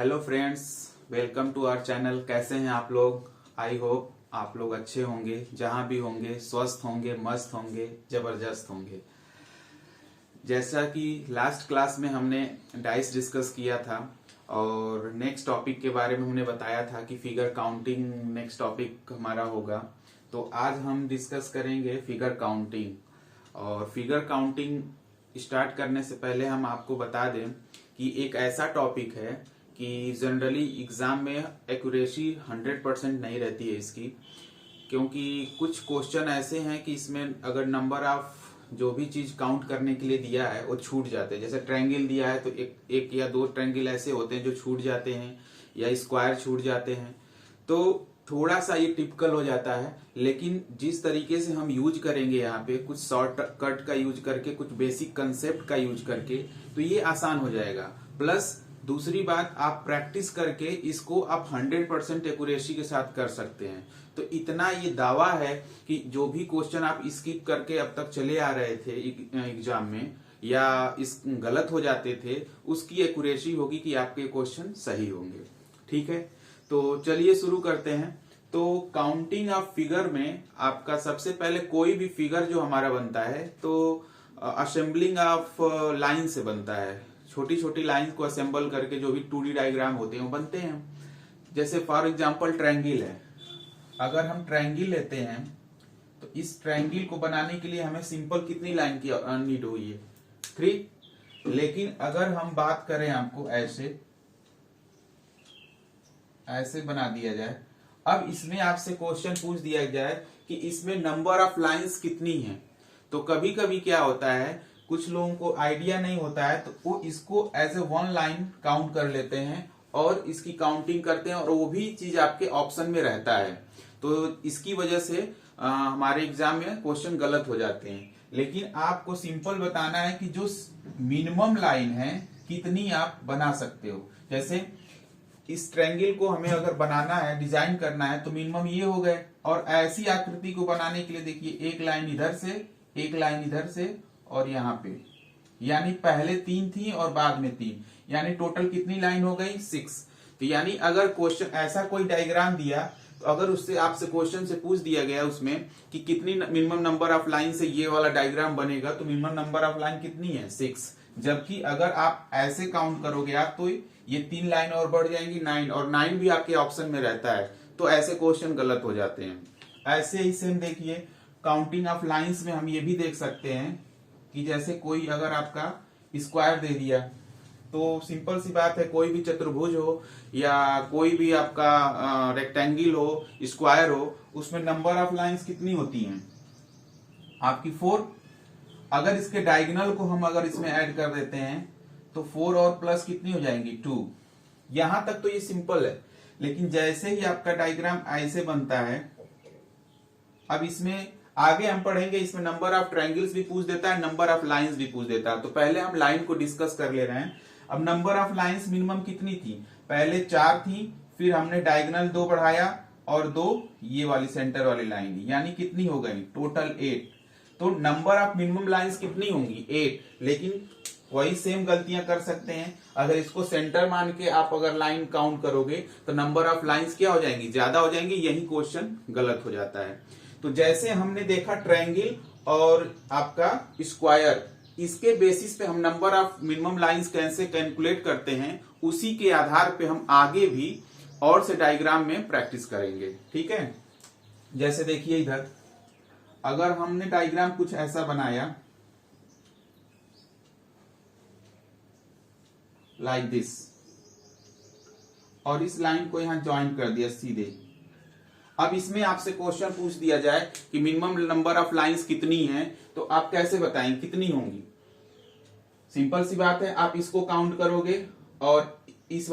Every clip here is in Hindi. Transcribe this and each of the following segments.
Hello friends, welcome to our channel. कैसे हैं आप लोग? आई होप आप लोग अच्छे होंगे, जहां भी होंगे स्वस्थ होंगे, मस्त होंगे, जबरदस्त होंगे। जैसा कि लास्ट क्लास में हमने डाइस डिस्कस किया था और नेक्स्ट टॉपिक के बारे में हमने बताया था कि फिगर काउंटिंग नेक्स्ट टॉपिक हमारा होगा। तो आज हम डिस्कस करेंगे फिगर काउंटिंग। और फिगर काउंटिंग स्टार्ट करने से पहले हम आपको बता दें कि एक ऐसा टॉपिक है कि जनरली एग्जाम में एक्यूरेसी 100% नहीं रहती है इसकी, क्योंकि कुछ क्वेश्चन ऐसे हैं कि इसमें अगर नंबर ऑफ जो भी चीज काउंट करने के लिए दिया है वो छूट जाते हैं। जैसे ट्रायंगल दिया है तो एक या दो ट्रायंगल ऐसे होते हैं जो छूट जाते हैं, या स्क्वायर छूट जाते हैं। तो थोड़ा सा ये टिपिकल हो जाता है, लेकिन जिस तरीके से हम यूज करेंगे यहाँ पे कुछ शॉर्ट कट का यूज करके, कुछ बेसिक कंसेप्ट का यूज करके, तो ये आसान हो जाएगा। प्लस दूसरी बात, आप प्रैक्टिस करके इसको आप 100% एक्यूरेसी के साथ कर सकते हैं। तो इतना ये दावा है कि जो भी क्वेश्चन आप स्किप करके अब तक चले आ रहे थे एग्जाम में, या इस गलत हो जाते थे, उसकी एक्यूरेसी होगी कि आपके क्वेश्चन सही होंगे। ठीक है, तो चलिए शुरू करते हैं। तो काउंटिंग ऑफ फिगर में आपका सबसे पहले कोई भी फिगर जो हमारा बनता है तो असेंबलिंग ऑफ लाइन से बनता है। छोटी छोटी लाइन को असेंबल करके जो भी 2D डायग्राम होते हैं वो बनते हैं। जैसे फॉर एग्जांपल ट्रायंगल है। अगर हम ट्रायंगल लेते हैं तो इस ट्रायंगल को बनाने के लिए हमें सिंपल कितनी लाइन की नीड हुई है? 3। लेकिन अगर हम बात करें, आपको ऐसे बना दिया जाए, अब इसमें आपसे क्वेश्चन पूछ दिया जाए कि इसमें नंबर ऑफ लाइंस कितनी हैं, तो कभी कभी क्या होता है, कुछ लोगों को आइडिया नहीं होता है तो वो इसको as a one line count कर लेते हैं और इसकी काउंटिंग करते हैं, और वो भी चीज आपके ऑप्शन में रहता है। तो इसकी वजह से हमारे एग्जाम में क्वेश्चन गलत हो जाते हैं। लेकिन आपको सिंपल बताना है कि जो मिनिमम लाइन है कितनी आप बना सकते हो। जैसे इस ट्रायंगल को हमें अगर बनाना है, डिजाइन करना है, तो मिनिमम ये हो गए। और ऐसी आकृति को बनाने के लिए देखिए, एक लाइन इधर से, एक लाइन इधर से, और यहाँ पे, यानी पहले 3 थी और बाद में 3, यानी टोटल कितनी लाइन हो गई? 6। तो यानी अगर क्वेश्चन ऐसा कोई डायग्राम दिया, तो अगर उससे आपसे क्वेश्चन से पूछ दिया गया उसमें कि कितनी मिनिमम नंबर ऑफ लाइन से ये वाला डायग्राम बनेगा, तो मिनिमम नंबर ऑफ लाइन कितनी है? 6। जबकि अगर आप ऐसे काउंट करोगे आप, तो ये 3 लाइन और बढ़ जाएंगी 9, और 9 भी आपके ऑप्शन में रहता है, तो ऐसे क्वेश्चन गलत हो जाते हैं। ऐसे ही सेम देखिए, काउंटिंग ऑफ लाइंस में हम ये भी देख सकते हैं कि जैसे कोई अगर आपका स्क्वायर दे दिया, तो सिंपल सी बात है, कोई भी चतुर्भुज हो या कोई भी आपका रेक्टेंगल हो, स्क्वायर हो, उसमें नंबर ऑफ लाइंस कितनी होती हैं? आपकी 4। अगर इसके डायगोनल को हम अगर इसमें ऐड कर देते हैं तो 4 और प्लस कितनी हो जाएंगी? 2। यहां तक तो ये सिंपल है, लेकिन जैसे ही आपका डायग्राम ऐसे बनता है, अब इसमें आगे हम पढ़ेंगे, इसमें नंबर ऑफ ट्रायंगल्स भी पूछ देता है, नंबर ऑफ लाइंस भी पूछ देता है। तो पहले हम लाइन को डिस्कस कर ले रहे हैं। अब नंबर ऑफ लाइंस मिनिमम कितनी थी? पहले 4 थी, फिर हमने डायगोनल 2 बढ़ाया और 2 ये वाली सेंटर वाली लाइन, यानी कितनी हो गई? टोटल 8। तो नंबर ऑफ मिनिमम लाइंस कितनी होंगी? 8। लेकिन वही सेम गलतियां कर सकते हैं, अगर इसको सेंटर मान के आप अगर लाइन काउंट करोगे तो नंबर ऑफ लाइंस क्या हो जाएंगी? ज्यादा हो जाएंगी, यही क्वेश्चन गलत हो जाता है। तो जैसे हमने देखा ट्रायंगल और आपका स्क्वायर, इसके बेसिस पे हम नंबर ऑफ मिनिमम लाइंस कैसे कैलकुलेट करते हैं, उसी के आधार पे हम आगे भी और से डायग्राम में प्रैक्टिस करेंगे। ठीक है, जैसे देखिए इधर अगर हमने डायग्राम कुछ ऐसा बनाया लाइक दिस, और इस लाइन को यहां ज्वाइन कर दिया सीधे। अब इसमें आपसे क्वेश्चन पूछ दिया जाए कि मिनिमम नंबर ऑफ लाइंस कितनी है, तो आप कैसे बताएंगे कितनी होंगी? सिंपल सी बात है, आप इसको काउंट करोगे और इस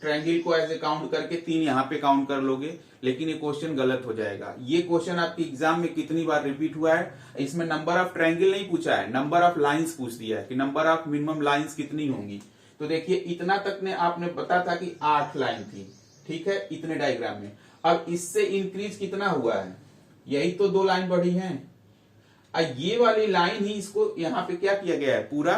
ट्रायंगल को ऐसे काउंट करके 3 यहां पे काउंट कर लोगे, लेकिन ये क्वेश्चन गलत हो जाएगा। ये क्वेश्चन आपके एग्जाम में कितनी बार रिपीट हुआ है? इसमें नंबर ऑफ ट्रायंगल नहीं पूछा है, नंबर ऑफ लाइंस पूछ दिया है कि नंबर ऑफ मिनिमम लाइंस कितनी होंगी। तो देखिए, इतना तक ने आपने पता था कि 8 लाइन थी, ठीक है, इतने डायग्राम में। अब इससे इंक्रीज कितना हुआ है? यही तो 2 लाइन बढ़ी हैं। ये वाली लाइन ही इसको यहाँ पे क्या किया गया है? पूरा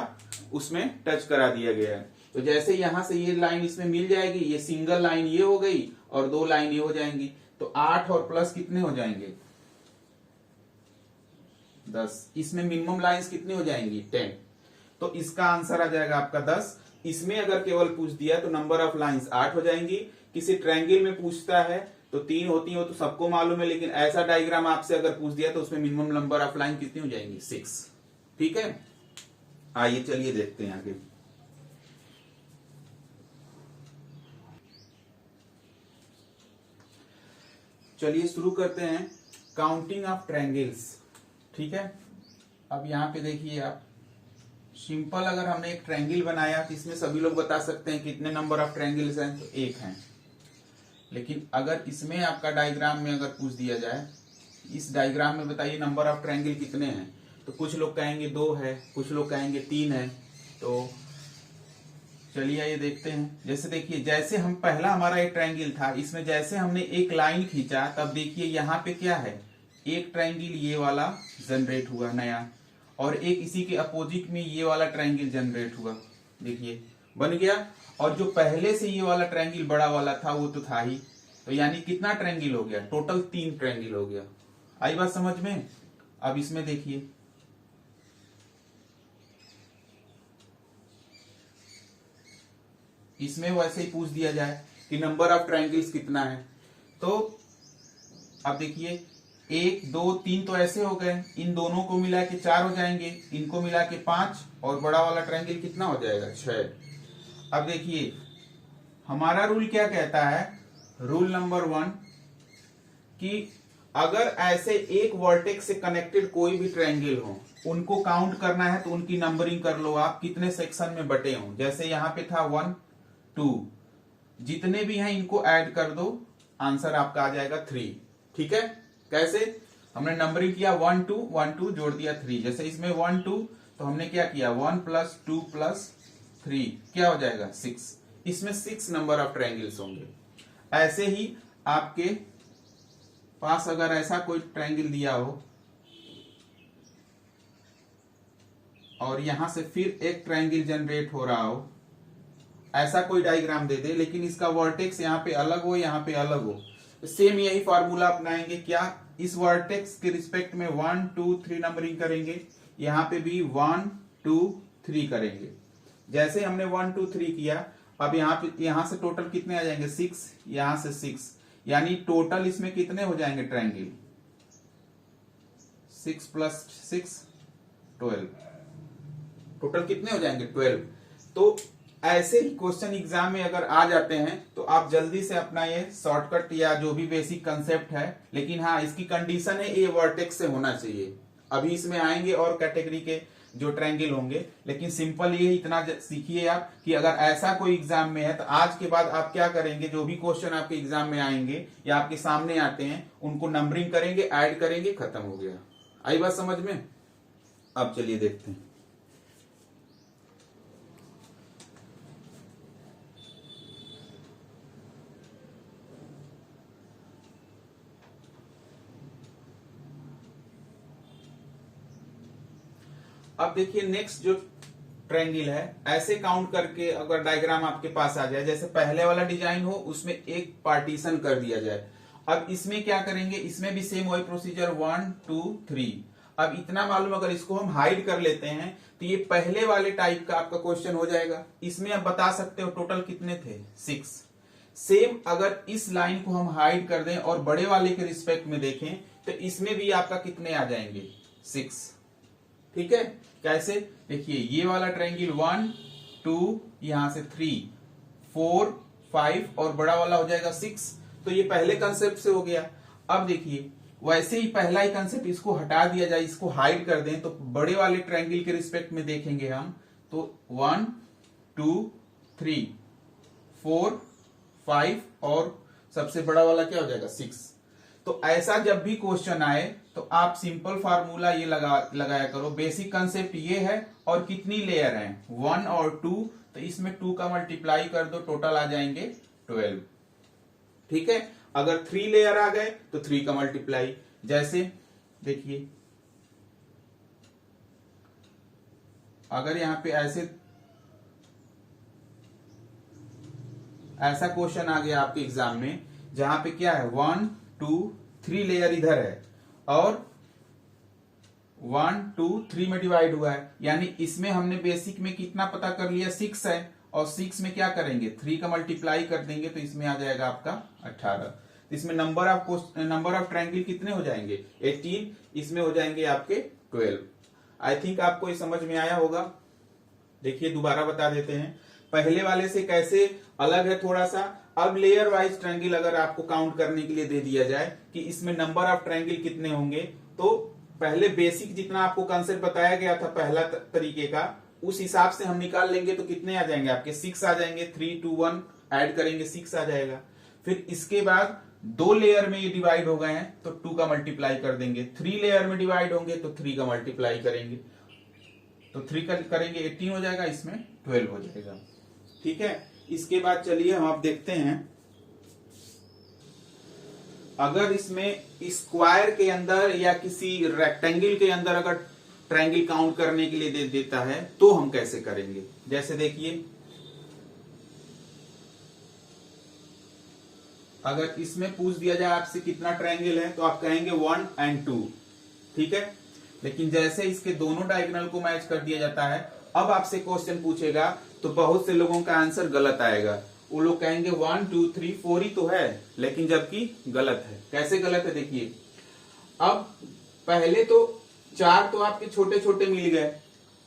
उसमें टच करा दिया गया है। तो जैसे यहां से ये लाइन इसमें मिल जाएगी, ये सिंगल लाइन ये हो गई और 2 लाइन ये हो जाएंगी, तो 8 और प्लस कितने हो जाएंगे 10। इसमें मिनिमम लाइंस कितनी हो जाएंगी 10। तो इसका आंसर आ जाएगा आपका 10। इसमें अगर केवल पूछ दिया तो नंबर ऑफ लाइंस 8 हो जाएंगी। किसी ट्रायंगल में पूछता है तो 3 होती हो तो सबको मालूम है, लेकिन ऐसा डायग्राम आपसे अगर पूछ दिया तो उसमें मिनिमम नंबर ऑफ लाइन कितनी हो जाएंगी 6। ठीक है, आइए चलिए देखते हैं आगे। चलिए शुरू करते हैं काउंटिंग ऑफ ट्रायंगल्स। ठीक है, अब यहाँ पे देखिए आप, सिंपल अगर हमने एक ट्रायंगल बनाया तो इसमें सभी लोग बता सकते हैं कितने नंबर ऑफ ट्रायंगल्स हैं, तो 1 हैं। लेकिन अगर इसमें आपका डायग्राम में अगर पूछ दिया जाए, इस डायग्राम में बताइए नंबर ऑफ ट्रायंगल कितने हैं, तो कुछ लोग कहेंगे 2 है, कुछ लोग कहेंगे 3 है। तो चलिए ये देखते हैं। जैसे देखिए, जैसे हम पहला हमारा एक ट्रायंगल था, इसमें जैसे हमने एक लाइन खींचा तब देखिए यहाँ पे क्या है, एक ट्रायंगल ये वाला जनरेट हुआ नया, और एक इसी के अपोजिट में ये वाला ट्रायंगल जनरेट हुआ, देखिए बन गया। और जो पहले से ये वाला ट्रायंगल बड़ा वाला था वो तो था ही, तो यानी कितना ट्रायंगल हो गया, टोटल 3 ट्रायंगल हो गया। आई बात समझ में। अब इसमें देखिए, इसमें वैसे ही पूछ दिया जाए कि नंबर ऑफ ट्रायंगल्स कितना है, तो अब देखिए 1 2 3 तो ऐसे हो गए, इन दोनों को मिला के 4 हो जाएंगे, इनको मिला के 5, और बड़ा वाला ट्रायंगल कितना हो जाएगा 6। अब देखिए हमारा रूल क्या कहता है, रूल नंबर 1, कि अगर ऐसे एक वर्टेक्स से कनेक्टेड कोई भी ट्रायंगल हो, उनको काउंट करना है तो उनकी नंबरिंग कर लो आप, कितने सेक्शन में बटे हों। जैसे यहाँ पे था 1 2, जितने भी हैं इनको ऐड कर दो, आंसर आपका आ जाएगा 3। ठीक है, कैसे, हमने नंबरिंग किया 1 2 1 2 जोड़ दिया 3। जैसे इसमें 1 2 तो हमने क्या किया 1 + 2 + 3 क्या हो जाएगा 6। इसमें 6 नंबर ऑफ ट्रायंगल्स होंगे। ऐसे ही आपके पास अगर ऐसा कोई ट्रायंगल दिया हो और यहां से फिर एक ट्रायंगल जनरेट हो रहा हो, ऐसा कोई डायग्राम दे दे, लेकिन इसका वर्टेक्स यहाँ पे अलग हो, यहाँ पे अलग हो, तो सेम यही फॉर्मूला अपनाएंगे। क्या, इस वर्टेक्स के रिस्पेक्ट में 1 2 3 नंबरिंग करेंगे, यहाँ पे भी 1 2 3 करेंगे। जैसे हमने 1 2 3 किया, अब यहाँ पे यहाँ से टोटल कितने आ जाएंगे 6, यहाँ से 6, यानी टोटल इसमें कितने हो जाएंगे ट्रायंगल, 6 + 6 12, टोटल कितने हो जाएंगे 12। तो ऐसे ही क्वेश्चन एग्जाम में अगर आ जाते हैं तो आप जल्दी से अपना ये शॉर्टकट या जो भी बेसिक कंसेप्ट है, लेकिन हाँ इसकी कंडीशन है ये वर्टेक्स से होना चाहिए। अभी इसमें आएंगे और कैटेगरी के जो ट्रायंगल होंगे, लेकिन सिंपल ये इतना सीखिए आप कि अगर ऐसा कोई एग्जाम में है तो आज के बाद आप क्या करेंगे, जो भी क्वेश्चन आपके एग्जाम में आएंगे या आपके सामने आते हैं उनको नंबरिंग करेंगे, ऐड करेंगे, खत्म हो गया। आई बात समझ में। अब चलिए देखते हैं। अब देखिए नेक्स्ट जो ट्रायंगल है, ऐसे काउंट करके अगर डायग्राम आपके पास आ जाए, जैसे पहले वाला डिजाइन हो उसमें एक पार्टीशन कर दिया जाए। अब इसमें क्या करेंगे, इसमें भी सेम वही प्रोसीजर 1 2 3। अब इतना मालूम, अगर इसको हम हाइड कर लेते हैं तो ये पहले वाले टाइप का आपका क्वेश्चन हो जाएगा। इसमें आप बता सकते हो टोटल कितने थे 6। सेम अगर इस लाइन को हम हाइड कर दें और बड़े वाले के रिस्पेक्ट में देखें तो इसमें भी आपका कितने आ जाएंगे 6। ठीक है, कैसे, देखिए ये वाला ट्रायंगल 1 2 यहां से 3 4 5 और बड़ा वाला हो जाएगा 6। तो ये पहले कंसेप्ट से हो गया। अब देखिए वैसे ही पहला ही कंसेप्ट, इसको हटा दिया जाए, इसको हाइड कर दें तो बड़े वाले ट्रायंगल के रिस्पेक्ट में देखेंगे हम तो 1 2 3 4 5 और सबसे बड़ा वाला क्या हो जाएगा 6। तो ऐसा जब भी क्वेश्चन आए तो आप सिंपल फार्मूला ये लगाया करो। बेसिक कंसेप्ट ये है, और कितनी लेयर हैं 1 और 2, तो इसमें 2 का मल्टीप्लाई कर दो, टोटल आ जाएंगे 12। ठीक है, अगर 3 लेयर आ गए तो 3 का मल्टीप्लाई। जैसे देखिए अगर यहां पे ऐसे ऐसा क्वेश्चन आ गया आपके एग्जाम में जहां पे क्या है 1 2 3 लेयर इधर है और 1 2 3 में डिवाइड हुआ है, यानी इसमें हमने बेसिक में कितना पता कर लिया 6 है और 6 में क्या करेंगे 3 का मल्टीप्लाई कर देंगे तो इसमें आ जाएगा आपका 18। तो इसमें नंबर ऑफ ट्रायंगल कितने हो जाएंगे 18, इसमें हो जाएंगे आपके 12। आई थिंक आपको ये समझ में आया होगा। देखिए दोबारा बता देते हैं, पहले वाले से कैसे अलग है थोड़ा सा। अब लेयर वाइज ट्रायंगल अगर आपको काउंट करने के लिए दे दिया जाए कि इसमें नंबर ऑफ ट्रायंगल कितने होंगे, तो पहले बेसिक जितना आपको कंसेप्ट बताया गया था पहला तरीके का, उस हिसाब से हम निकाल लेंगे तो कितने आ जाएंगे आपके 6 आ जाएंगे। 3 2 1 ऐड करेंगे 6 आ जाएगा। फिर इसके बाद 2 लेयर में ये डिवाइड हो गए हैं तो 2 का मल्टीप्लाई कर देंगे। 3 लेयर में डिवाइड होंगे तो 3 का मल्टीप्लाई करेंगे, तो 3 का करेंगे 18 हो जाएगा, इसमें 12 हो जाएगा। ठीक है, इसके बाद चलिए हम आप देखते हैं, अगर इसमें स्क्वायर के अंदर या किसी रेक्टेंगल के अंदर अगर ट्रायंगल काउंट करने के लिए दे देता है तो हम कैसे करेंगे। जैसे देखिए, अगर इसमें पूछ दिया जाए आपसे कितना ट्रायंगल है तो आप कहेंगे 1 और 2, ठीक है। लेकिन जैसे इसके दोनों डायगोनल को मैच कर दिया जाता है, अब आपसे क्वेश्चन पूछेगा तो बहुत से लोगों का आंसर गलत आएगा। वो लोग कहेंगे 1 2 3 4 ही तो है, लेकिन जबकि गलत है। कैसे गलत है देखिए, अब पहले तो 4 तो आपके छोटे छोटे मिल गए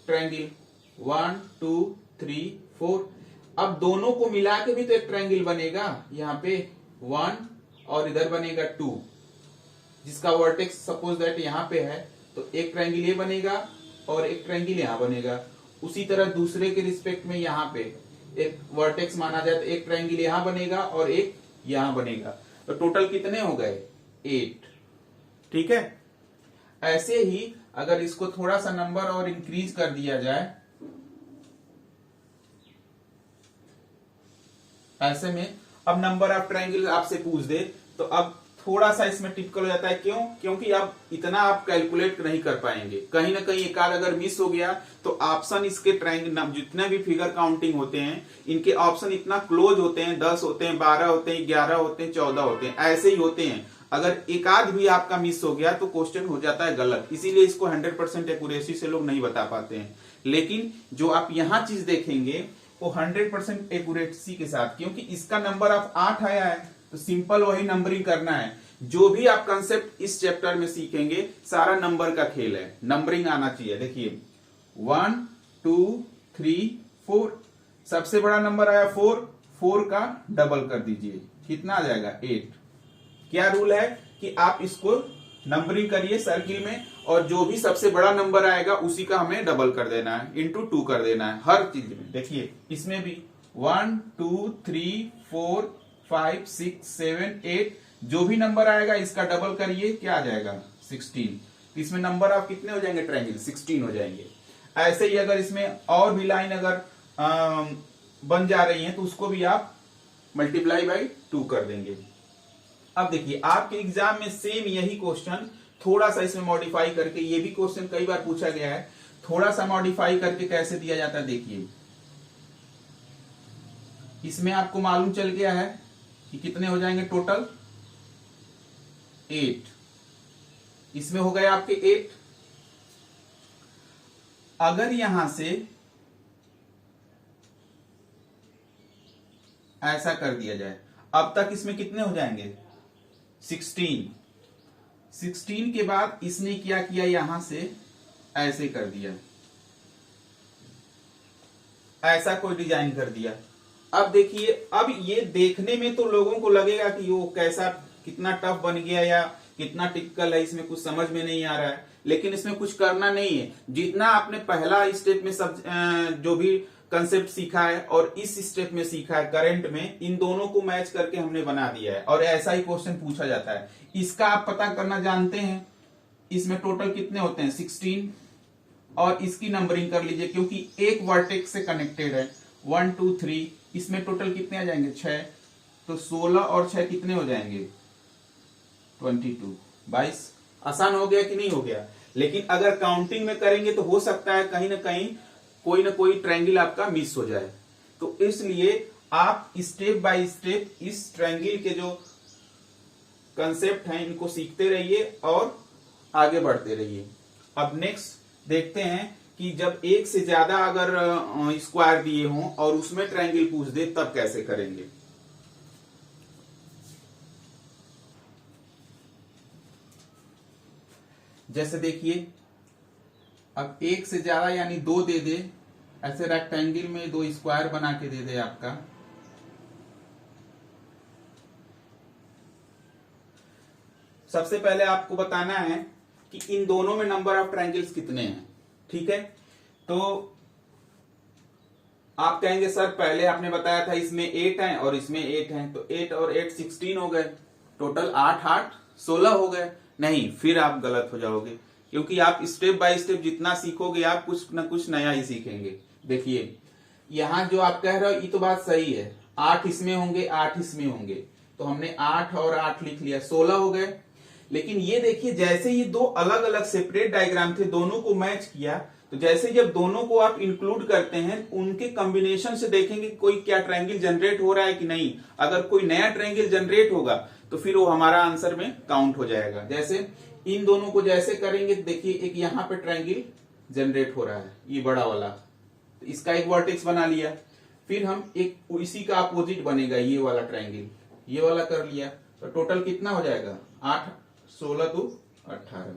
ट्रायंगल 1 2 3 4, अब दोनों को मिला के भी तो एक ट्रायंगल बनेगा। यहाँ पे 1 और इधर बनेगा 2, जिसका वर्टेक्स सपोज दैट यहाँ पे है, तो एक ट्रायंगल ये बनेगा और एक ट्रायंगल यहाँ बनेगा। उसी तरह दूसरे के रिस्पेक्ट में यहाँ पे एक वर्टेक्स माना जाए तो एक ट्रायंगल यहाँ बनेगा और एक यहाँ बनेगा। तो टोटल कितने हो गए 8, ठीक है। ऐसे ही अगर इसको थोड़ा सा नंबर और इंक्रीज कर दिया जाए, ऐसे में अब नंबर ऑफ ट्रायंगल आपसे पूछ दे तो अब थोड़ा सा इसमें टिपिकल हो जाता है। क्यों? क्योंकि अब इतना आप कैलकुलेट नहीं कर पाएंगे, कहीं ना कहीं एक आध अगर मिस हो गया तो ऑप्शन इसके ट्रायंगल जितने भी फिगर काउंटिंग होते हैं इनके ऑप्शन इतना क्लोज होते हैं, 10 होते हैं, 12 होते हैं, 11 होते हैं, 14 होते हैं, ऐसे ही होते हैं। अगर एक आध भी आपका मिस हो गया तो क्वेश्चन हो जाता है गलत। इसीलिए इसको 100% एक्यूरेसी से लोग नहीं बता पाते हैं। लेकिन जो आप यहाँ चीज देखेंगे वो 100% एक्यूरेसी के साथ, क्योंकि इसका नंबर ऑफ 8 आया है तो सिंपल वही नंबरिंग करना है। जो भी आप कंसेप्ट इस चैप्टर में सीखेंगे सारा नंबर का खेल है, नंबरिंग आना चाहिए। देखिए 1 2 3 4, सबसे बड़ा नंबर आया 4, 4 का डबल कर दीजिए, कितना आ जाएगा 8। क्या रूल है कि आप इसको नंबरिंग करिए सर्किल में और जो भी सबसे बड़ा नंबर आएगा उसी का हमें डबल कर देना है, इंटू 2 कर देना है हर चीज में। देखिए इसमें भी 1 2 3 4 5 6 7 8, जो भी नंबर आएगा इसका डबल करिए, क्या आ जाएगा 16। इसमें नंबर ऑफ कितने हो जाएंगे ट्रायंगल 16 हो जाएंगे। ऐसे ही अगर इसमें और भी लाइन अगर बन जा रही है तो उसको भी आप मल्टीप्लाई बाई 2 कर देंगे। अब देखिए आपके एग्जाम में सेम यही क्वेश्चन थोड़ा सा इसमें मॉडिफाई करके, ये भी क्वेश्चन कई बार पूछा गया है, थोड़ा सा मॉडिफाई करके कैसे दिया जाता है देखिए। इसमें आपको मालूम चल गया है कि कितने हो जाएंगे टोटल 8, इसमें हो गए आपके 8। अगर यहां से ऐसा कर दिया जाए, अब तक इसमें कितने हो जाएंगे 16। 16 के बाद इसने क्या किया, यहां से ऐसे कर दिया, ऐसा कोई डिजाइन कर दिया। अब देखिए, अब ये देखने में तो लोगों को लगेगा कि वो कैसा कितना टफ बन गया या कितना टिपिकल है, इसमें कुछ समझ में नहीं आ रहा है। लेकिन इसमें कुछ करना नहीं है, जितना आपने पहला स्टेप में सब जो भी कंसेप्ट सीखा है और इस स्टेप में सीखा है करंट में, इन दोनों को मैच करके हमने बना दिया है और ऐसा ही क्वेश्चन पूछा जाता है। इसका आप पता करना जानते हैं, इसमें टोटल कितने होते हैं 16, और इसकी नंबरिंग कर लीजिए क्योंकि एक वर्टेक्स से कनेक्टेड है 1 2 3, इसमें टोटल कितने आ जाएंगे 6, तो 16 और 6 कितने हो जाएंगे 22, 22। आसान हो गया कि नहीं हो गया? लेकिन अगर काउंटिंग में करेंगे तो हो सकता है कहीं ना कहीं कोई ना कोई ट्रायंगल आपका मिस हो जाए। तो इसलिए आप स्टेप बाय स्टेप इस ट्रायंगल के जो कंसेप्ट हैं इनको सीखते रहिए और आगे बढ़ते रहिए। अब नेक्स्ट देखते हैं कि जब एक से ज्यादा अगर स्क्वायर दिए हों और उसमें ट्रायंगल पूछ दे तब कैसे करेंगे। जैसे देखिए, अब एक से ज्यादा यानी 2 दे दे, ऐसे रेक्टेंगल में 2 स्क्वायर बना के दे दे आपका, सबसे पहले आपको बताना है कि इन दोनों में नंबर ऑफ ट्रायंगल्स कितने हैं। ठीक है, तो आप कहेंगे सर पहले आपने बताया था इसमें 8 हैं और इसमें 8 हैं, तो 8 और 8 16 हो गए, टोटल 8 8 16 हो गए। नहीं, फिर आप गलत हो जाओगे, क्योंकि आप स्टेप बाय स्टेप जितना सीखोगे आप कुछ ना कुछ नया ही सीखेंगे। देखिए यहां जो आप कह रहे हो ये तो बात सही है, 8 इसमें होंगे 8 इसमें होंगे, तो हमने 8 और 8 लिख लिया, 16 हो गए। लेकिन ये देखिए जैसे ये दो अलग अलग सेपरेट डायग्राम थे, दोनों को मैच किया, तो जैसे जब दोनों को आप इंक्लूड करते हैं उनके कॉम्बिनेशन से देखेंगे कोई क्या ट्रायंगल जनरेट हो रहा है कि नहीं। अगर कोई नया ट्रायंगल जनरेट होगा तो फिर वो हमारा आंसर में काउंट हो जाएगा। जैसे इन दोनों को जैसे करेंगे, देखिए एक यहाँ पे ट्रायंगल जनरेट हो रहा है, ये बड़ा वाला, तो इसका एक वर्टेक्स बना लिया। फिर हम एक इसी का अपोजिट बनेगा ये वाला ट्रायंगल, ये वाला कर लिया, तो टोटल कितना हो जाएगा 8 16 2 18।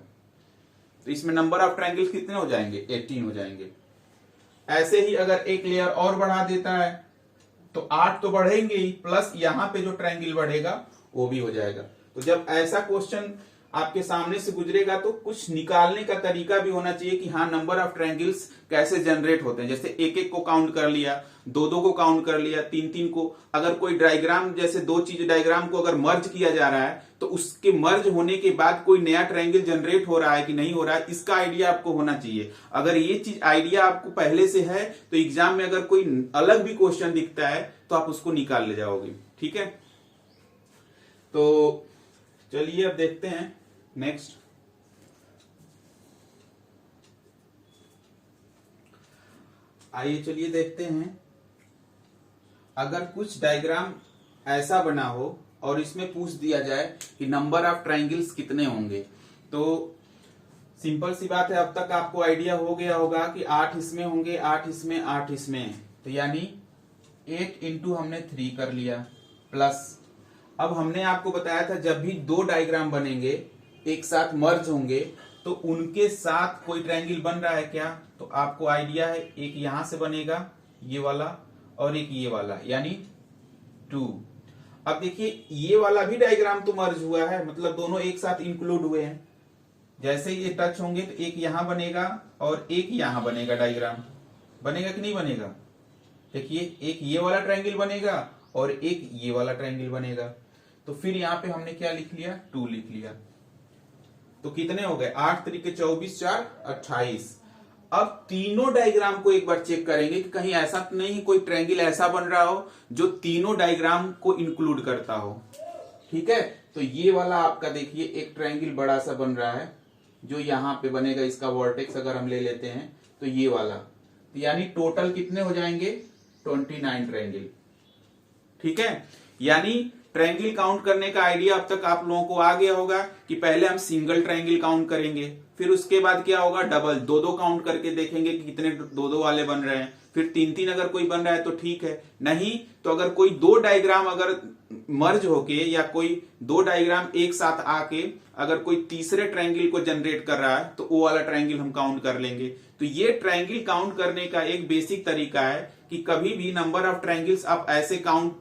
तो इसमें नंबर ऑफ ट्रायंगल्स कितने हो जाएंगे 18 हो जाएंगे। ऐसे ही अगर एक लेयर और बढ़ा देता है तो 8 तो बढ़ेंगे ही, प्लस यहां पे जो ट्रायंगल बढ़ेगा वो भी हो जाएगा। तो जब ऐसा क्वेश्चन आपके सामने से गुजरेगा तो कुछ निकालने का तरीका भी होना चाहिए कि हाँ नंबर ऑफ ट्रायंगल्स कैसे जनरेट होते हैं। जैसे एक एक को काउंट कर लिया, दो दो को काउंट कर लिया, तीन तीन को। अगर कोई डायग्राम जैसे दो चीज डायग्राम को अगर मर्ज किया जा रहा है तो उसके मर्ज होने के बाद कोई नया ट्रायंगल जनरेट हो रहा है कि नहीं हो रहा है, इसका आइडिया आपको होना चाहिए। अगर ये चीज आइडिया आपको पहले से है तो एग्जाम में अगर कोई अलग भी क्वेश्चन दिखता है तो आप उसको निकाल ले जाओगे। ठीक है, तो चलिए अब देखते हैं नेक्स्ट। आइए चलिए देखते हैं, अगर कुछ डायग्राम ऐसा बना हो और इसमें पूछ दिया जाए कि नंबर ऑफ ट्रायंगल्स कितने होंगे, तो सिंपल सी बात है, अब तक आपको आइडिया हो गया होगा कि 8 इसमें होंगे, 8 इसमें, 8 इसमें, तो यानी 8 इंटू हमने 3 कर लिया, प्लस अब हमने आपको बताया था जब भी दो डायग्राम बनेंगे एक साथ मर्ज होंगे तो उनके साथ कोई ट्रायंगल बन रहा है क्या, तो आपको आइडिया है एक यहां से बनेगा ये वाला और एक ये वाला, यानी 2। अब देखिए ये वाला भी डायग्राम तो मर्ज हुआ है, मतलब दोनों एक साथ इंक्लूड हुए हैं। जैसे ये टच होंगे तो एक यहां बनेगा और एक यहां बनेगा, डायग्राम बनेगा कि नहीं बनेगा। देखिए एक ये वाला ट्रायंगल बनेगा और एक ये वाला ट्रायंगल बनेगा, तो फिर यहां पे हमने क्या लिख लिया 2 लिख लिया। तो कितने हो गए 8 तरीके 24 4 28। अब तीनों डायग्राम को एक बार चेक करेंगे कि कहीं ऐसा तो नहीं कोई ट्रायंगल ऐसा बन रहा हो जो तीनों डायग्राम को इंक्लूड करता हो। ठीक है, तो ये वाला आपका देखिए एक ट्रायंगल बड़ा सा बन रहा है जो यहां पे बनेगा, इसका वर्टेक्स अगर हम ले लेते हैं तो ये वाला, तो यानी टोटल कितने हो जाएंगे 29 ट्रायंगल। ठीक है, यानी ट्रायंगल काउंट करने का आइडिया अब तक आप लोगों को आ गया होगा कि पहले हम सिंगल ट्रायंगल काउंट करेंगे, फिर उसके बाद क्या होगा डबल, दो दो काउंट करके देखेंगे कि कितने दो दो वाले बन रहे हैं, फिर तीन तीन अगर कोई बन रहा है तो ठीक है, नहीं तो अगर कोई दो डायग्राम अगर मर्ज होके या कोई दो डायग्राम एक साथ आके अगर कोई तीसरे ट्रायंगल को जनरेट कर रहा है तो वो वाला ट्रायंगल हम काउंट कर लेंगे। तो ये ट्रायंगल काउंट करने का एक बेसिक तरीका है कि कभी भी नंबर ऑफ ट्रायंगल्स आप ऐसे काउंट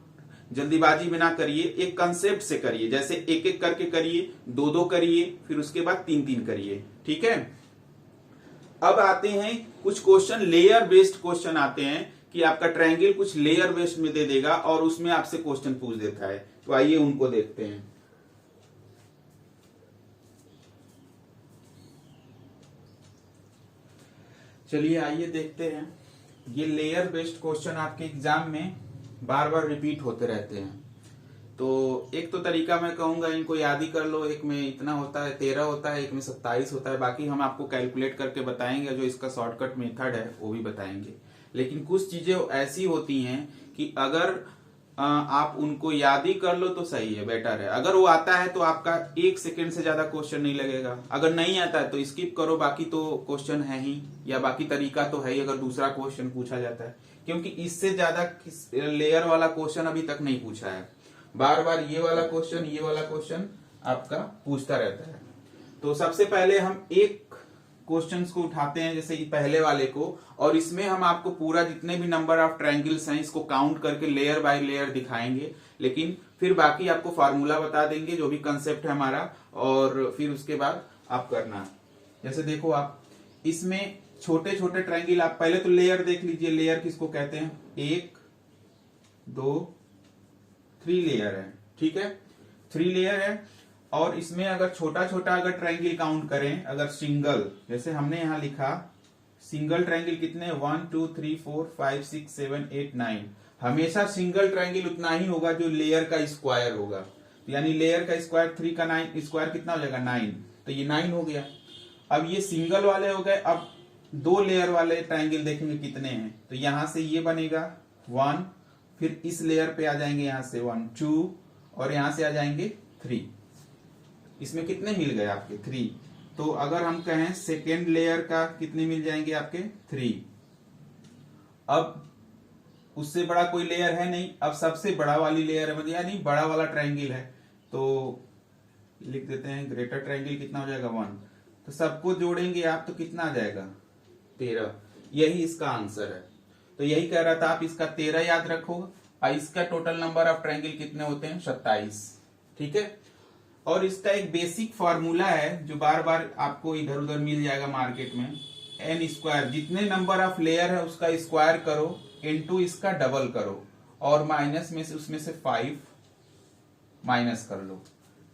जल्दीबाजी में ना करिए, एक कंसेप्ट से करिए। जैसे एक एक करके करिए, दो दो करिए, फिर उसके बाद तीन तीन करिए। ठीक है, अब आते हैं कुछ क्वेश्चन लेयर बेस्ड क्वेश्चन आते हैं कि आपका ट्रायंगल कुछ लेयर बेस्ड में दे देगा और उसमें आपसे क्वेश्चन पूछ देता है, तो आइए उनको देखते हैं। चलिए आइए देखते हैं, ये लेयर बेस्ड क्वेश्चन आपके एग्जाम में बार बार रिपीट होते रहते हैं। तो एक तो तरीका मैं कहूंगा इनको याद ही कर लो, एक में इतना होता है 13 होता है, एक में 27 होता है, बाकी हम आपको कैलकुलेट करके बताएंगे, जो इसका शॉर्टकट मेथड है वो भी बताएंगे। लेकिन कुछ चीजें ऐसी होती हैं कि अगर आप उनको याद ही कर लो तो सही है, बेटर है। अगर वो आता है तो आपका 1 सेकंड से ज्यादा क्वेश्चन नहीं लगेगा, अगर नहीं आता है तो स्किप करो, बाकी तो क्वेश्चन है ही, या बाकी तरीका तो है ही अगर दूसरा क्वेश्चन पूछा जाता है, क्योंकि इससे ज्यादा लेयर वाला क्वेश्चन अभी तक नहीं पूछा है। बार बार ये वाला क्वेश्चन आपका पूछता रहता है। तो सबसे पहले हम एक क्वेश्चंस को उठाते हैं, जैसे पहले वाले को, और इसमें हम आपको पूरा जितने भी नंबर ऑफ ट्रायंगल्स हैं इसको काउंट करके लेयर बाय लेयर दिखाएंगे, लेकिन फिर बाकी आपको फार्मूला बता देंगे जो भी कंसेप्ट है हमारा, और फिर उसके बाद आप करना। जैसे देखो आप इसमें छोटे छोटे ट्रायंगल, आप पहले तो लेयर देख लीजिए, लेयर किसको कहते हैं, 1 2 3 लेयर है, ठीक है, 3 लेयर है। और इसमें अगर छोटा छोटा अगर ट्रायंगल काउंट करें, अगर सिंगल, जैसे हमने यहां लिखा सिंगल ट्रायंगल कितने, 1 2 3 4 5 6 7 8 9, हमेशा सिंगल ट्रायंगल उतना ही होगा जो लेयर का स्क्वायर होगा, यानी लेयर का स्क्वायर 3 का 9 स्क्वायर कितना हो जाएगा 9, तो ये 9 हो गया। अब ये सिंगल वाले हो गए, अब 2 लेयर वाले ट्रायंगल देखेंगे कितने हैं, तो यहां से ये बनेगा 1, फिर इस लेयर पे आ जाएंगे यहां से 1 2, और यहां से आ जाएंगे 3, इसमें कितने मिल गए आपके 3। तो अगर हम कहें सेकेंड लेयर का कितने मिल जाएंगे आपके 3। अब उससे बड़ा कोई लेयर है नहीं, अब सबसे बड़ा वाली लेयर है, मतलब यानी बड़ा वाला ट्रायंगल है, तो लिख देते हैं ग्रेटर ट्रायंगल कितना हो जाएगा 1, तो सबको जोड़ेंगे आप तो कितना आ जाएगा 13, यही इसका आंसर है। तो यही कह रहा था, आप इसका 13 याद रखो, और इसका टोटल नंबर ऑफ ट्रायंगल कितने होते हैं 27, ठीक है। और इसका एक बेसिक फॉर्मूला है जो बार बार आपको इधर उधर मिल जाएगा मार्केट में, n स्क्वायर, जितने नंबर ऑफ लेयर है उसका स्क्वायर करो, इनटू इसका डबल करो, और माइनस में से उसमें से 5 माइनस कर लो।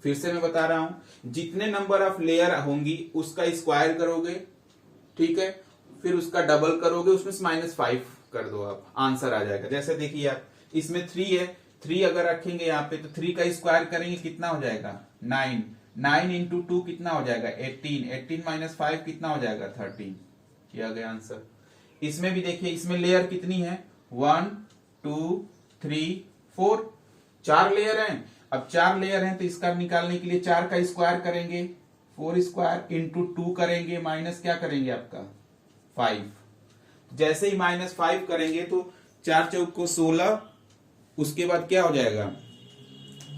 फिर से मैं बता रहा हूं, जितने नंबर ऑफ लेयर होंगी उसका स्क्वायर करोगे, ठीक है, फिर उसका डबल करोगे, उसमें से -5 कर दो, आप आंसर आ जाएगा। जैसे देखिए आप इसमें 3 है, 3 अगर रखेंगे यहाँ पे तो 3 का स्क्वायर करेंगे कितना हो जाएगा 9, 9 इंटू 2 कितना हो जाएगा 18, 18 माइनस 5 कितना हो जाएगा 13, ये आ गया आंसर। इसमें भी देखिए, इसमें लेयर कितनी है 1 2 3 4, 4 लेयर हैं। अब 4 लेयर हैं तो इसका निकालने के लिए 4 का स्क्वायर करेंगे, 4 स्क्वायर इंटू 2 करेंगे, माइनस क्या करेंगे आपका 5। जैसे ही -5 करेंगे तो 4 चौक को 16, उसके बाद क्या हो जाएगा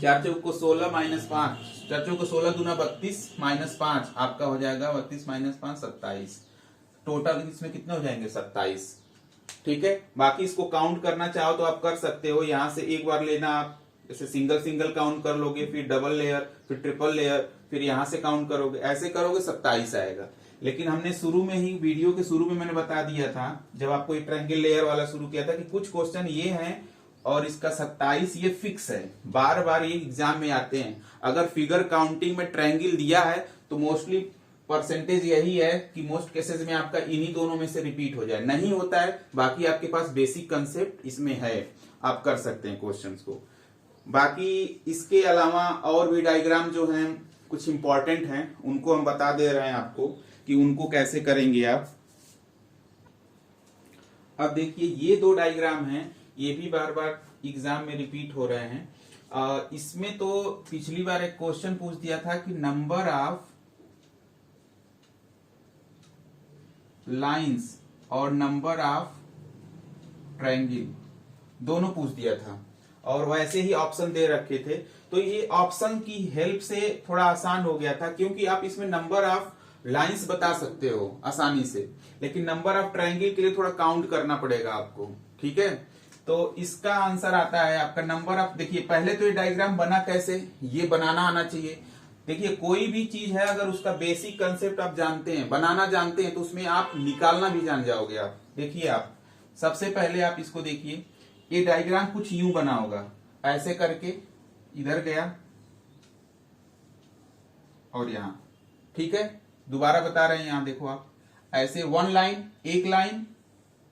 4 चौक को 16 माइनस 5, 4 चौक को 16 दूना 32 माइनस 5 आपका हो जाएगा 32 माइनस 5 27, टोटल इसमें कितने हो जाएंगे 27, ठीक है। बाकी इसको काउंट करना चाहो तो आप कर सकते हो, यहां से एक बार लेना, आप जैसे सिंगल सिंगल काउंट कर लोगे, फिर डबल लेयर, फिर ट्रिपल लेयर, फिर यहां से काउंट करोगे, ऐसे करोगे 27 आएगा। लेकिन हमने शुरू में ही, वीडियो के शुरू में मैंने बता दिया था, जब आपको एक ट्रायंगल लेयर वाला शुरू किया था, कि कुछ क्वेश्चन ये हैं और इसका 27 ये फिक्स है, बार बार ये एग्जाम में आते हैं। अगर फिगर काउंटिंग में ट्रायंगल दिया है तो मोस्टली परसेंटेज यही है कि मोस्ट केसेस में आपका इन्हीं दोनों में से रिपीट हो जाए, नहीं होता है। बाकी आपके पास बेसिक कंसेप्ट इसमें है, आप कर सकते हैं क्वेश्चंस को। बाकी इसके अलावा और भी डायग्राम जो हैं कुछ इंपॉर्टेंट हैं, उनको हम बता दे रहे हैं आपको कि उनको कैसे करेंगे आप। अब देखिए ये 2 डायग्राम हैं, ये भी बार बार एग्जाम में रिपीट हो रहे हैं। इसमें तो पिछली बार एक क्वेश्चन पूछ दिया था कि नंबर ऑफ लाइंस और नंबर ऑफ ट्रायंगल दोनों पूछ दिया था, और वैसे ही ऑप्शन दे रखे थे। तो ये ऑप्शन की हेल्प से थोड़ा आसान हो गया था, क्योंकि आप इसमें नंबर ऑफ लाइंस बता सकते हो आसानी से, लेकिन नंबर ऑफ ट्रायंगल के लिए थोड़ा काउंट करना पड़ेगा आपको, ठीक है। तो इसका आंसर आता है आपका नंबर ऑफ, देखिए पहले तो ये डायग्राम बना कैसे, ये बनाना आना चाहिए। देखिए कोई भी चीज है अगर उसका बेसिक कंसेप्ट आप जानते हैं, बनाना जानते हैं, तो उसमें आप निकालना भी जान जाओगे आप। देखिए आप सबसे पहले आप इसको देखिए, ये डायग्राम कुछ यूं बना होगा, ऐसे करके इधर गया और यहां, ठीक है। दोबारा बता रहे हैं, यहां देखो आप ऐसे 1 लाइन, 1 लाइन,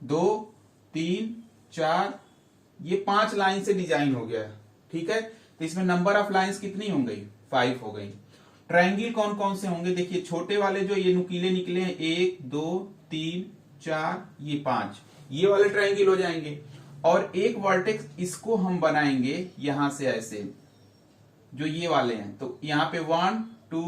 2 3 4, ये 5 लाइन से डिजाइन हो गया, ठीक है। तो इसमें नंबर ऑफ लाइंस कितनी हो गई 5 हो गई। ट्रायंगल कौन कौन से होंगे, देखिए छोटे वाले जो ये नुकीले निकले हैं 1 2 3 4 ये 5, ये वाले ट्रायंगल हो जाएंगे। और एक वर्टेक्स इसको हम बनाएंगे यहां से ऐसे, जो ये वाले हैं। तो यहाँ पे 1 2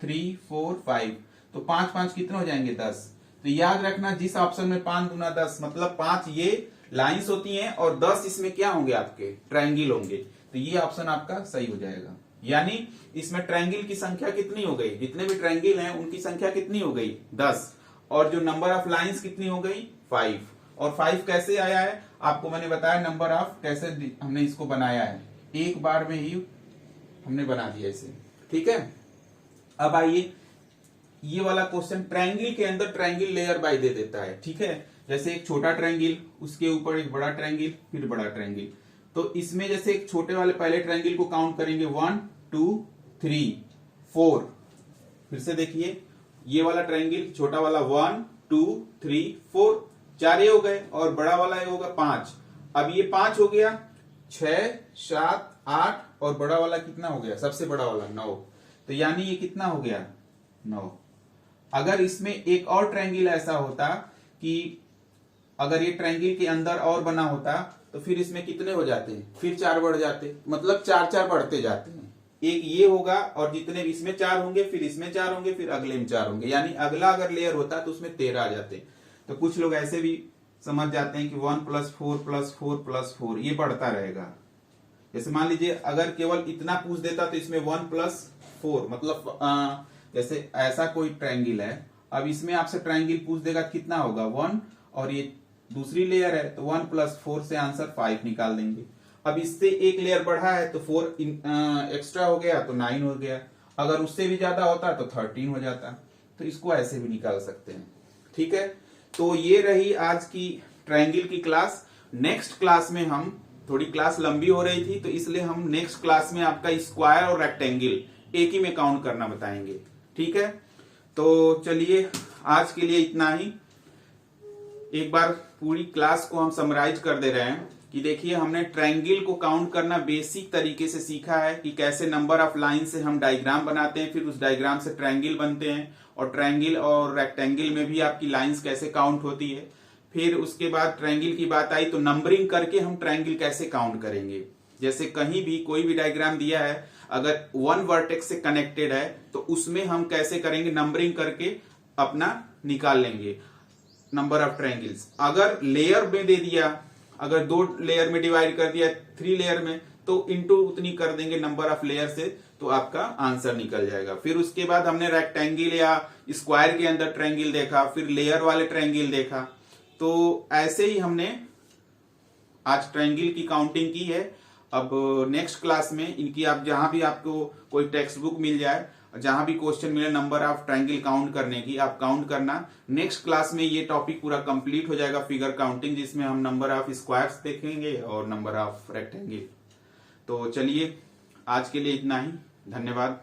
3 4 5, तो 5 5 कितने हो जाएंगे 10। तो याद रखना जिस ऑप्शन में 5 दूना 10, मतलब 5 ये लाइंस होती हैं और 10 इसमें क्या होंगे आपके ट्रायंगल होंगे। तो ये ऑप्शन आपका सही हो जाएगा। यानी इसमें ट्रायंगल की संख्या कितनी हो गई, जितने भी ट्रायंगल हैं उनकी संख्या कितनी हो गई 10, और जो नंबर ऑफ लाइंस कितनी हो गई 5। और 5 कैसे आया है आपको मैंने बताया, नंबर ऑफ कैसे हमने इसको बनाया है, एक बार में ही हमने बना दिया इसे। ठीक है, अब आइए ये वाला क्वेश्चन ट्रायंगल के अंदर ट्रायंगल लेयर बाय दे देता है। ठीक है, जैसे एक छोटा ट्रायंगल, उसके ऊपर एक बड़ा ट्रायंगल, फिर बड़ा ट्रायंगल। तो इसमें जैसे एक छोटे वाले पहले ट्रायंगल को काउंट करेंगे 1 2 3 4। फिर से देखिए ये वाला ट्रायंगल छोटा वाला 1 2 3 4, 4 ये हो गए और बड़ा वाला ये होगा 5। अब ये 5 हो गया, 6 7 8 और बड़ा वाला कितना हो गया, सबसे बड़ा वाला 9। तो यानी ये कितना हो गया 9। अगर इसमें एक और ट्रायंगल ऐसा होता कि अगर ये ट्रायंगल के अंदर और बना होता तो फिर इसमें कितने हो जाते हैं, फिर 4 बढ़ जाते, मतलब 4 4 बढ़ते जाते हैं। एक ये होगा और जितने इसमें 4 होंगे, फिर इसमें 4 होंगे, फिर अगले में 4 होंगे, यानी अगला अगर लेयर होता तो उसमें 13 आ जाते। तो कुछ लोग ऐसे भी समझ जाते हैं कि 1 + 4 + 4 + 4 ये बढ़ता रहेगा। जैसे मान लीजिए अगर केवल इतना पूछ देता तो इसमें 1 + 4, मतलब जैसे ऐसा कोई ट्रायंगल है, अब इसमें आपसे ट्रायंगल पूछ देगा कितना होगा 1, और ये दूसरी लेयर है तो 1 + 4 से आंसर 5 निकाल देंगे। अब इससे एक लेयर बढ़ा है तो 4 एक्स्ट्रा हो गया तो 9 हो गया, अगर उससे भी ज्यादा होता तो 13 हो जाता। तो इसको ऐसे भी निकाल सकते हैं। ठीक है, तो ये रही आज की ट्रायंगल की क्लास। नेक्स्ट क्लास में हम, थोड़ी क्लास लंबी हो रही थी तो इसलिए हम नेक्स्ट क्लास में आपका स्क्वायर और रेक्टेंगल एक ही में काउंट करना बताएंगे। ठीक है, तो चलिए आज के लिए इतना ही। एक बार पूरी क्लास को हम समराइज कर दे रहे हैं कि देखिए हमने ट्रायंगल को काउंट करना बेसिक तरीके से सीखा है कि कैसे नंबर ऑफ लाइन से हम डायग्राम बनाते हैं, फिर उस डायग्राम से ट्रायंगल बनते हैं, और ट्रायंगल और रेक्टेंगल में भी आपकी लाइंस कैसे काउंट होती है। फिर उसके बाद ट्रायंगल की बात आई तो नंबरिंग करके हम ट्रायंगल कैसे काउंट करेंगे। जैसे कहीं भी कोई भी डायग्राम दिया है, अगर 1 वर्टेक्स से कनेक्टेड है तो उसमें हम कैसे करेंगे, नंबरिंग करके अपना निकाल लेंगे नंबर ऑफ ट्रायंगल्स। अगर लेयर में दे दिया, अगर 2 लेयर में डिवाइड कर दिया 3 लेयर में, तो इनटू उतनी कर देंगे नंबर ऑफ लेयर से, तो आपका आंसर निकल जाएगा। फिर उसके बाद हमने रेक्टेंगल या स्क्वायर के अंदर ट्रायंगल देखा, फिर लेयर वाले ट्रायंगल देखा। तो ऐसे ही हमने आज ट्रायंगल की काउंटिंग की है। अब नेक्स्ट क्लास में इनकी आप जहां भी आपको कोई टेक्स्ट बुक मिल जाए, जहां भी क्वेश्चन मिले नंबर ऑफ ट्रायंगल काउंट करने की, आप काउंट करना। नेक्स्ट क्लास में ये टॉपिक पूरा कंप्लीट हो जाएगा, फिगर काउंटिंग, जिसमें हम नंबर ऑफ स्क्वायर्स देखेंगे और नंबर ऑफ रेक्टेंगल। तो चलिए आज के लिए इतना ही, धन्यवाद।